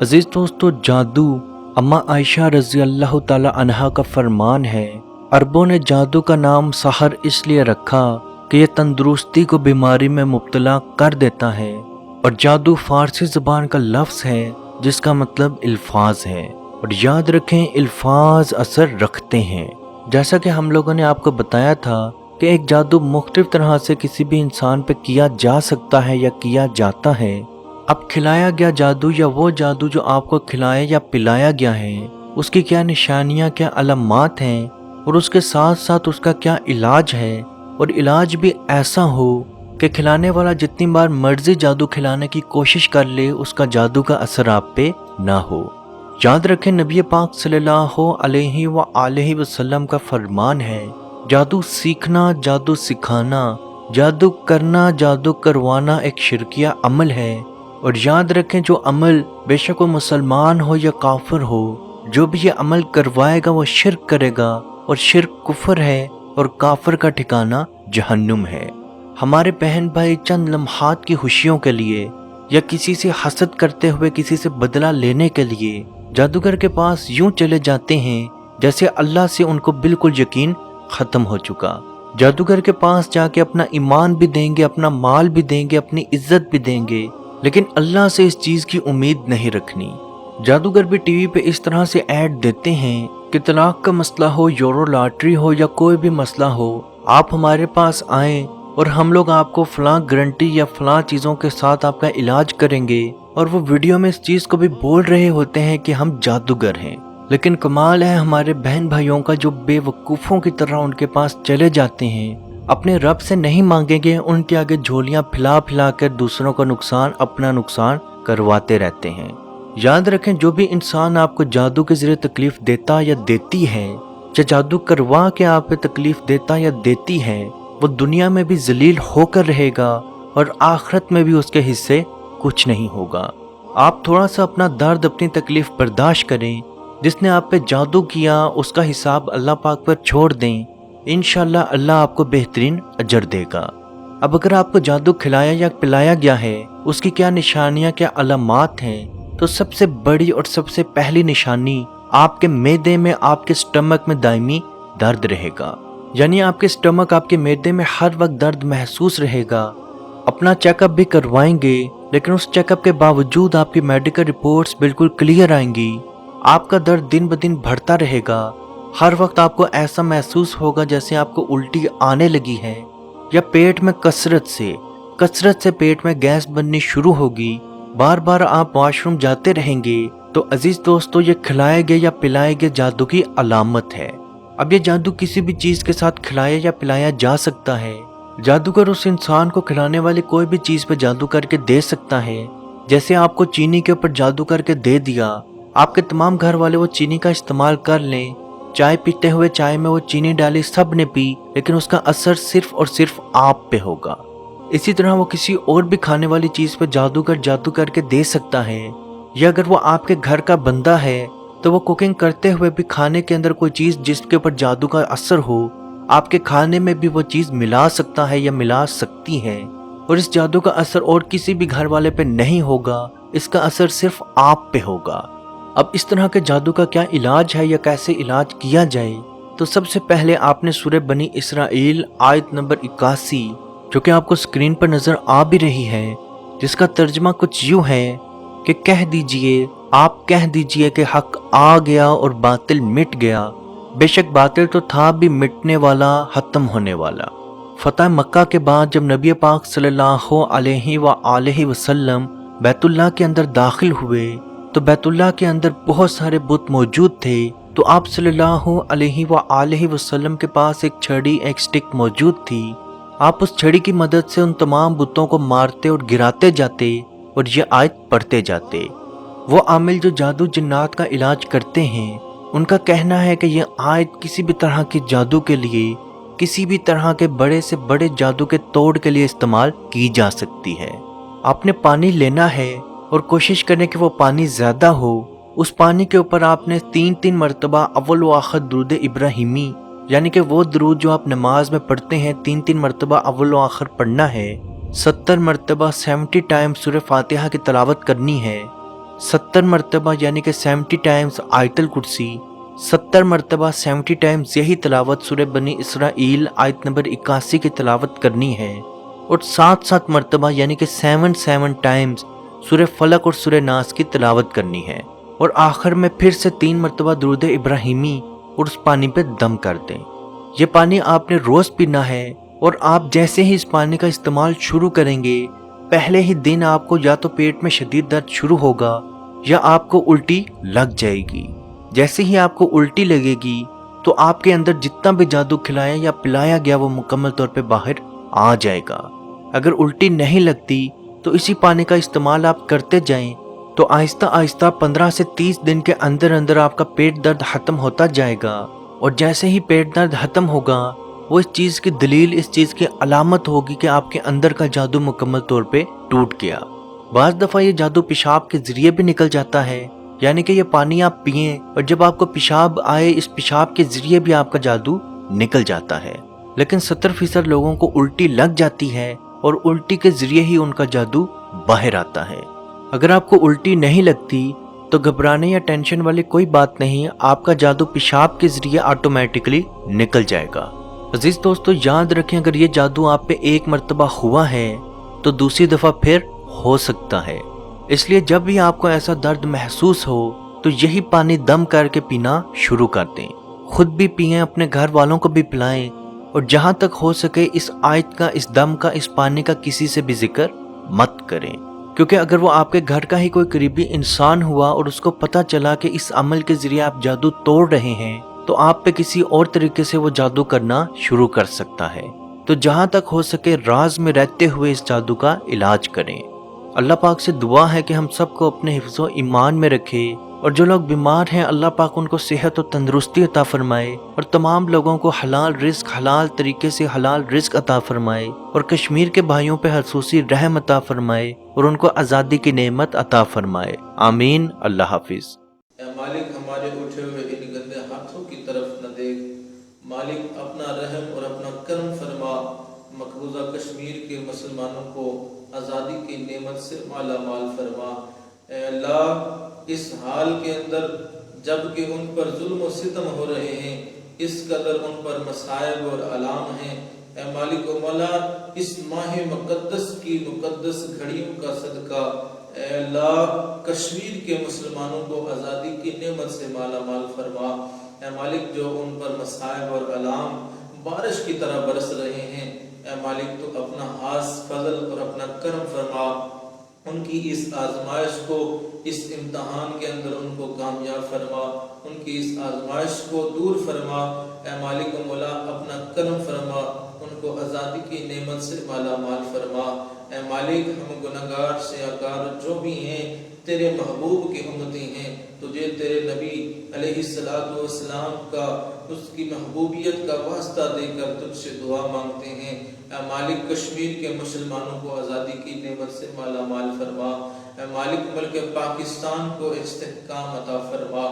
अजीज दोस्तों, जादू अम्मा आयशा रजी अल्लाह ताला अन्हा का फरमान है। अरबों ने जादू का नाम सहर इसलिए रखा कि यह तंदुरुस्ती को बीमारी में मुब्तला कर देता है। और जादू फारसी ज़बान का लफ्ज़ है जिसका मतलब अल्फाज है। और याद रखें, अल्फाज असर रखते हैं। जैसा कि हम लोगों ने आपको बताया था कि एक जादू मुख्तलिफ तरह से किसी भी इंसान पे किया जा सकता है या किया जाता है। अब खिलाया गया जादू या वो जादू जो आपको खिलाया या पिलाया गया है, उसकी क्या निशानियाँ, क्या अलामात हैं और उसके साथ साथ उसका क्या इलाज है। और इलाज भी ऐसा हो कि खिलाने वाला जितनी बार मर्जी जादू खिलाने की कोशिश कर ले, उसका जादू का असर आप पे ना हो। याद रखें, नबी पाक सल्लल्लाहु अलैहि वसल्लम का फरमान है, जादू सीखना, जादू सिखाना, जादू करना, जादू करवाना एक शिरकिया अमल है। और याद रखें, जो अमल बेशक वो मुसलमान हो या काफिर हो, जो भी ये अमल करवाएगा वो शिर्क करेगा। और शिर्क कुफर है और काफिर का ठिकाना जहन्नुम है। हमारे बहन भाई चंद लम्हात की खुशियों के लिए या किसी से हसद करते हुए किसी से बदला लेने के लिए जादूगर के पास यूं चले जाते हैं जैसे अल्लाह से उनको बिल्कुल यकीन खत्म हो चुका। जादूगर के पास जाके अपना ईमान भी देंगे, अपना माल भी देंगे, अपनी इज्जत भी देंगे, लेकिन अल्लाह से इस चीज की उम्मीद नहीं रखनी। जादूगर भी टीवी पे इस तरह से ऐड देते हैं कि तलाक का मसला हो, यूरो लॉटरी हो या कोई भी मसला हो, आप हमारे पास आएं और हम लोग आपको फलां गारंटी या फलां चीज़ों के साथ आपका इलाज करेंगे। और वो वीडियो में इस चीज़ को भी बोल रहे होते हैं कि हम जादूगर हैं। लेकिन कमाल है हमारे बहन भाइयों का, जो बेवकूफ़ों की तरह उनके पास चले जाते हैं, अपने रब से नहीं मांगेंगे, उनके आगे झोलियां फैला फैला कर दूसरों का नुकसान, अपना नुकसान करवाते रहते हैं। याद रखें, जो भी इंसान आपको जादू के जरिए तकलीफ देता या देती है, या जादू करवा के आप पे तकलीफ देता या देती है, वो दुनिया में भी जलील होकर रहेगा और आखिरत में भी उसके हिस्से कुछ नहीं होगा। आप थोड़ा सा अपना दर्द, अपनी तकलीफ बर्दाश्त करें। जिसने आप पे जादू किया उसका हिसाब अल्लाह पाक पर छोड़ दें, इंशाल्लाह अल्लाह आपको बेहतरीन अजर देगा। अब अगर आपको जादू खिलाया या पिलाया गया है, उसकी क्या निशानियां, क्या अलामात हैं, तो सबसे बड़ी और सबसे पहली निशानी, आपके मैदे में, आपके स्टमक में दायमी दर्द रहेगा। यानी आपके स्टमक, आपके मैदे में हर वक्त दर्द महसूस रहेगा। अपना चेकअप भी करवाएंगे, लेकिन उस चेकअप के बावजूद आपकी मेडिकल रिपोर्ट्स बिल्कुल क्लियर आएंगी। आपका दर्द दिन ब दिन बढ़ता रहेगा। हर वक्त आपको ऐसा महसूस होगा जैसे आपको उल्टी आने लगी है, या पेट में कसरत से पेट में गैस बननी शुरू होगी। बार बार आप वॉशरूम जाते रहेंगे। तो अजीज दोस्तों, ये खिलाए गए या पिलाए गए जादू की अलामत है। अब ये जादू किसी भी चीज के साथ खिलाया या पिलाया जा सकता है। जादूगर उस इंसान को खिलाने वाली कोई भी चीज पे जादू करके दे सकता है। जैसे आपको चीनी के ऊपर जादू करके दे दिया, आपके तमाम घर वाले वो चीनी का इस्तेमाल कर लें, चाय पीते हुए चाय में वो चीनी डाली, सब ने पी, लेकिन उसका असर सिर्फ और सिर्फ आप पे होगा। इसी तरह वो किसी और भी खाने वाली चीज पे जादूगर जादू करके दे सकता है। या अगर वो आपके घर का बंदा है तो वो कुकिंग करते हुए भी खाने के अंदर कोई चीज जिसके ऊपर जादू का असर हो, आपके खाने में भी वो चीज मिला सकता है या मिला सकती है। और इस जादू का असर और किसी भी घर वाले पे नहीं होगा, इसका असर सिर्फ आप पे होगा। अब इस तरह के जादू का क्या इलाज है या कैसे इलाज किया जाए, तो सबसे पहले आपने सूरह बनी इसराइल आयत नंबर 81, जो कि आपको स्क्रीन पर नजर आ भी रही है, जिसका तर्जमा कुछ यूं है कि कह दीजिए, आप कह दीजिए कि हक आ गया और बातिल मिट गया। बेशक बातिल तो था भी मिटने वाला, खत्म होने वाला। फतह मक्का के बाद जब नबी पाक सल्लल्लाहु अलैहि वसल्लम बैतुल्लाह के अंदर दाखिल हुए, तो बैतुल्लाह के अंदर बहुत सारे बुत मौजूद थे। तो आप सल्लल्लाहु अलैहि वसल्लम के पास एक छड़ी, एक स्टिक मौजूद थी। आप उस छड़ी की मदद से उन तमाम बुतों को मारते और गिराते जाते और ये आयत पढ़ते जाते। वो आमिल जो जादू जिन्नात का इलाज करते हैं, उनका कहना है कि यह आयत किसी भी तरह के जादू के लिए, किसी भी तरह के बड़े से बड़े जादू के तोड़ के लिए इस्तेमाल की जा सकती है। आपने पानी लेना है और कोशिश करें कि वो पानी ज्यादा हो। उस पानी के ऊपर आपने 3-3 मरतबा अव्वल व आखिर दुरूद इब्राहिमी, यानी कि वो दुरूद जो आप नमाज में पढ़ते हैं, 3-3 मरतबा अव्वल व आखिर पढ़ना है। 70 मरतबा 70 टाइम सूरह फातिहा की तलावत करनी है। 70 मरतबा यानी कि 70 टाइम्स आयतल कुर्सी, 70 मरतबा 70 टाइम्स यही तिलावत सूरह बनी इसराइल आयत नंबर 81 की तिलावत करनी है, और 7 मरतबा यानी कि 7 टाइम्स सूरह फलक और सूरह नास की तिलावत करनी है, और आखिर में फिर से 3 मरतबा दुरूद इब्राहिमी और उस पानी पे दम कर दें। ये पानी आपने रोज़ पीना है, और आप जैसे ही इस पानी का इस्तेमाल शुरू करेंगे, पहले ही दिन आपको या तो पेट में शदीद दर्द शुरू होगा या आपको उल्टी लग जाएगी। जैसे ही आपको उल्टी लगेगी तो आपके अंदर जितना भी जादू खिलाया या पिलाया गया वो मुकम्मल तौर पे बाहर आ जाएगा। अगर उल्टी नहीं लगती तो इसी पानी का इस्तेमाल आप करते जाएं तो आहिस्ता आहिस्ता 15 से 30 दिन के अंदर अंदर आपका पेट दर्द खत्म होता जाएगा, और जैसे ही पेट दर्द खत्म होगा वो इस चीज़ की दलील, इस चीज़ की अलामत होगी कि आपके अंदर का जादू मुकम्मल तौर पे टूट गया। बाज़ दफ़ा ये जादू पेशाब के ज़रिए भी निकल जाता है, यानी कि ये पानी आप पिएं और जब आपको पेशाब आए इस पेशाब के ज़रिए भी आपका जादू निकल जाता है। लेकिन 70% लोगों को उल्टी लग जाती है और उल्टी के ज़रिए ही उनका जादू बाहर आता है। अगर आपको उल्टी नहीं लगती तो घबराने या टेंशन वाली कोई बात नहीं, आपका जादू पेशाब के ज़रिए ऑटोमेटिकली निकल जाएगा। अजीज दोस्तों, याद रखें, अगर ये जादू आप पे एक मर्तबा हुआ है तो दूसरी दफ़ा फिर हो सकता है। इसलिए जब भी आपको ऐसा दर्द महसूस हो तो यही पानी दम करके पीना शुरू कर दें। खुद भी पिएं, अपने घर वालों को भी पिलाएं, और जहाँ तक हो सके इस आयत का, इस दम का, इस पानी का किसी से भी जिक्र मत करें, क्योंकि अगर वो आपके घर का ही कोई करीबी इंसान हुआ और उसको पता चला कि इस अमल के ज़रिए आप जादू तोड़ रहे हैं तो आप पे किसी और तरीके से वो जादू करना शुरू कर सकता है। तो जहाँ तक हो सके राज में रहते हुए इस जादू का इलाज करें। अल्लाह पाक से दुआ है कि हम सबको अपने हिफ्ज़ो ईमान में रखे, और जो लोग बीमार हैं अल्लाह पाक उनको सेहत और तंदुरुस्ती अता फरमाए, और तमाम लोगों को हलाल रिस्क, हलाल तरीके से हलाल रिस्क अता फरमाए, और कश्मीर के भाइयों पे खसूसी रहम अता फरमाए, और उनको आज़ादी की नेमत अता फरमाए। आमीन। अल्लाह हाफिज़। मालिक, हमारे उठे हुए इन गंदे हाथों की तरफ न देख। मालिक, अपना रहम और अपना करम फरमा, मकबूजा कश्मीर के मुसलमानों को आज़ादी की नेमत से माला माल फरमा। ए अल्लाह, इस हाल के अंदर जबकि उन पर जुल्म और सितम हो रहे हैं, इस कदर उन पर मसाइब और अलाम हैं, ए मालिक व मौला, इस माह मुक़द्दस की मुक़द्दस घड़ियों का सदका ए अल्लाह, कश्मीर के मुसलमानों को आज़ादी की नेमत से माला माल फरमा। ए मालिक, जो उन पर मसाइब और अलाम बारिश की तरह बरस रहे हैं, ए मालिक तो अपना हास फजल और अपना करम फरमा, उनकी इस आजमाइश को, इस इम्तहान के अंदर उनको कामयाब फरमा, उनकी इस आजमाइश को दूर फरमा। ए मालिक मौला, अपना करम फरमा, उनको आज़ादी की नेमत से माला माल फरमा। ए मालिक, हम गुनहगार सियाकार जो भी हैं तेरे महबूब की उम्मती हैं, तुझे तेरे नबी अलैहिस्सलातु वस्सलाम का, उसकी महबूबियत का वास्ता देकर तुझसे दुआ मांगते हैं। ए मालिक, कश्मीर के मुसलमानों को आज़ादी की नेमत से माला माल फरमा। ए मालिक, मुल्क पाकिस्तान को इस्तेहकाम अता फरमा,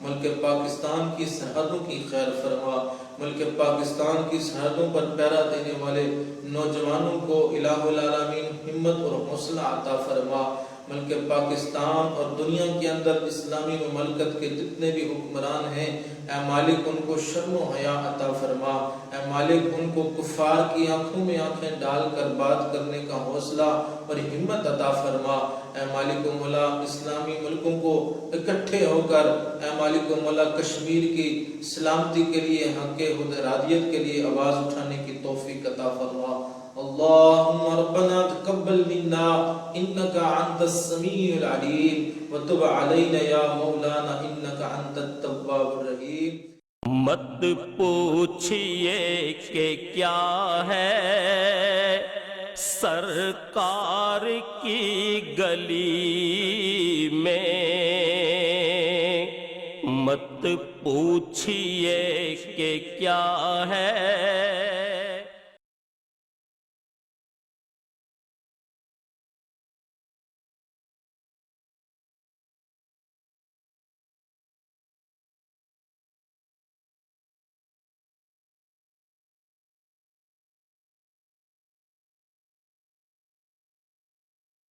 मुल्क पाकिस्तान की सरहदों की खैर फरमा, मुल्क पाकिस्तान की सरहदों पर पहरा देने वाले नौजवानों को इलाहुल आलमीन हिम्मत और हौसला अता फरमा। मुल्क पाकिस्तान और दुनिया के अंदर इस्लामी ममलकत के जितने भी हुक्मरान हैं, ए मालिक उनको शर्म व हया अता फरमा। ए मालिक, उनको कुफार की आंखों में आंखें डालकर बात करने का हौसला और हिम्मत अता फरमा। ए मालिक मौला, इस्लामी मुल्कों को इकट्ठे होकर ए मालिक मौला कश्मीर की सलामती के लिए, हक़ हुदरादियत के लिए आवाज़ उठाने की तौफीक अता फरमा। अल्लाहुम्मा रब्बना तक़ब्बल मिन्ना इन्नका अंतस समीउल अलीम व तुब अलैना या मौलाना इन्नका अंतत तव्वाबुर रहीम। मत पूछिए कि क्या है सरकार की गली में, मत पूछिए कि क्या है